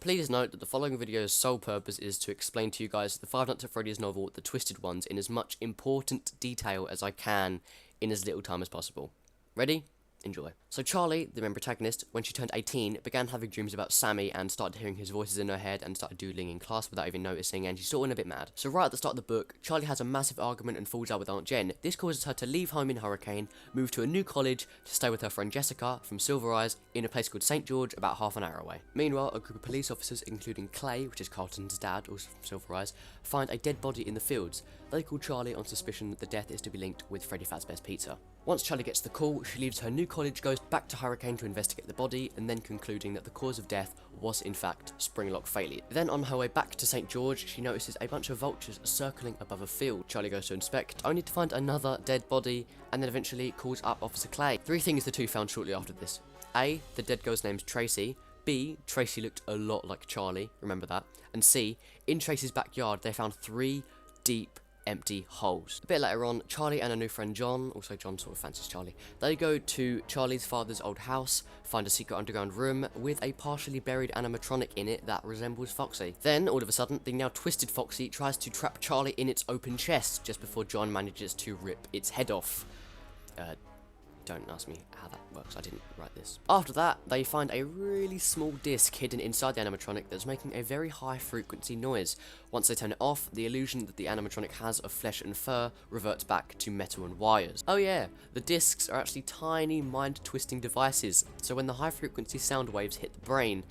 Please note that the following video's sole purpose is to explain to you guys the Five Nights at Freddy's novel, The Twisted Ones, in as much important detail as I can in as little time as possible. Ready? Enjoy. So Charlie, the main protagonist, when she turned 18, began having dreams about Sammy and started hearing his voices in her head and started doodling in class without even noticing, and she's sort of a bit mad. So right at the start of the book, Charlie has a massive argument and falls out with Aunt Jen. This causes her to leave home in Hurricane, move to a new college to stay with her friend Jessica from Silver Eyes in a place called St. George about half an hour away. Meanwhile, a group of police officers, including Clay, which is Carlton's dad, also from Silver Eyes, find a dead body in the fields. They call Charlie on suspicion that the death is to be linked with Freddy Fazbear's Pizza. Once Charlie gets the call, she leaves her new college, goes back to Hurricane to investigate the body, and then concluding that the cause of death was in fact spring lock failure. Then on her way back to St. George, she notices a bunch of vultures circling above a field. Charlie goes to inspect, only to find another dead body, and then eventually calls up Officer Clay. Three things the two found shortly after this. A, the dead girl's name's Tracy. B, Tracy looked a lot like Charlie, remember that. And C, in Tracy's backyard they found 3 deep empty holes. A bit later on, Charlie and her new friend John, also John sort of fancies Charlie, they go to Charlie's father's old house, find a secret underground room with a partially buried animatronic in it that resembles Foxy. Then, all of a sudden, the now twisted Foxy tries to trap Charlie in its open chest just before John manages to rip its head off. Don't ask me how that works, I didn't write this. After that, they find a really small disc hidden inside the animatronic that's making a very high frequency noise. Once they turn it off, the illusion that the animatronic has of flesh and fur reverts back to metal and wires. Oh yeah, the discs are actually tiny mind-twisting devices, so when the high frequency sound waves hit the brain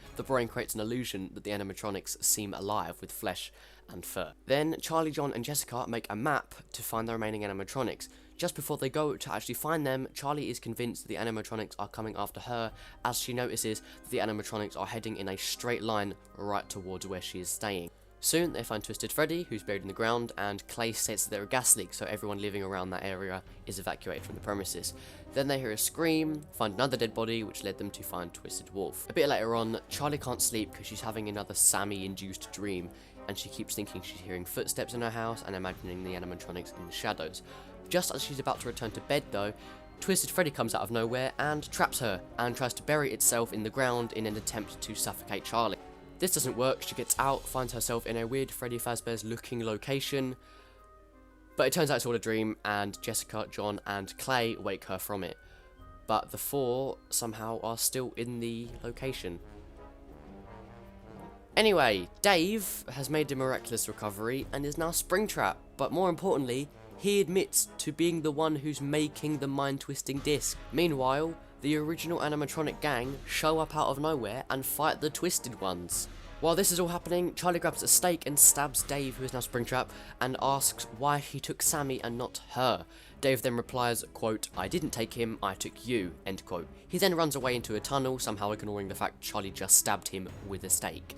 creates an illusion that the animatronics seem alive with flesh and fur. Then Charlie, John and Jessica make a map to find the remaining animatronics. Just before they go to actually find them, Charlie is convinced that the animatronics are coming after her, as she notices that the animatronics are heading in a straight line right towards where she is staying. Soon they find Twisted Freddy, who's buried in the ground, and Clay states that there are gas leaks, so everyone living around that area is evacuated from the premises. Then they hear a scream, find another dead body, which led them to find Twisted Wolf. A bit later on, Charlie can't sleep because she's having another Sammy-induced dream, and she keeps thinking she's hearing footsteps in her house and imagining the animatronics in the shadows. Just as she's about to return to bed though, Twisted Freddy comes out of nowhere and traps her, and tries to bury itself in the ground in an attempt to suffocate Charlie. This doesn't work, she gets out, finds herself in a weird Freddy Fazbear's looking location, but it turns out it's all a dream, and Jessica, John and Clay wake her from it. But the 4 somehow are still in the location. Anyway, Dave has made a miraculous recovery and is now Springtrap, but more importantly, he admits to being the one who's making the mind-twisting disc. Meanwhile, the original animatronic gang show up out of nowhere and fight the Twisted Ones. While this is all happening, Charlie grabs a stake and stabs Dave, who is now Springtrap, and asks why he took Sammy and not her. Dave then replies, quote, "I didn't take him, I took you," end quote. He then runs away into a tunnel, somehow ignoring the fact Charlie just stabbed him with a stake.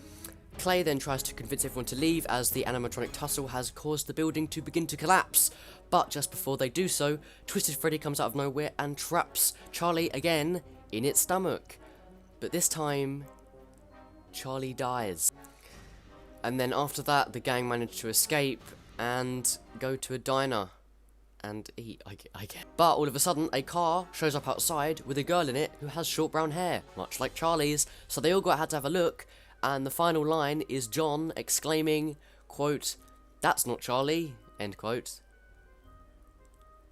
Clay then tries to convince everyone to leave as the animatronic tussle has caused the building to begin to collapse. But just before they do so, Twisted Freddy comes out of nowhere and traps Charlie again in its stomach. But this time, Charlie dies. And then after that, the gang manage to escape and go to a diner and eat, I get. But all of a sudden, a car shows up outside with a girl in it who has short brown hair, much like Charlie's, so they all got out to have a look. And the final line is John exclaiming, quote, "That's not Charlie," end quote.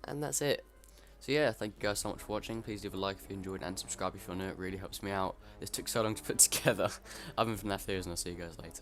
And that's it. So yeah, thank you guys so much for watching. Please leave a like if you enjoyed and subscribe if you're new. It really helps me out. This took so long to put together. I've been FNAF Theories and I'll see you guys later.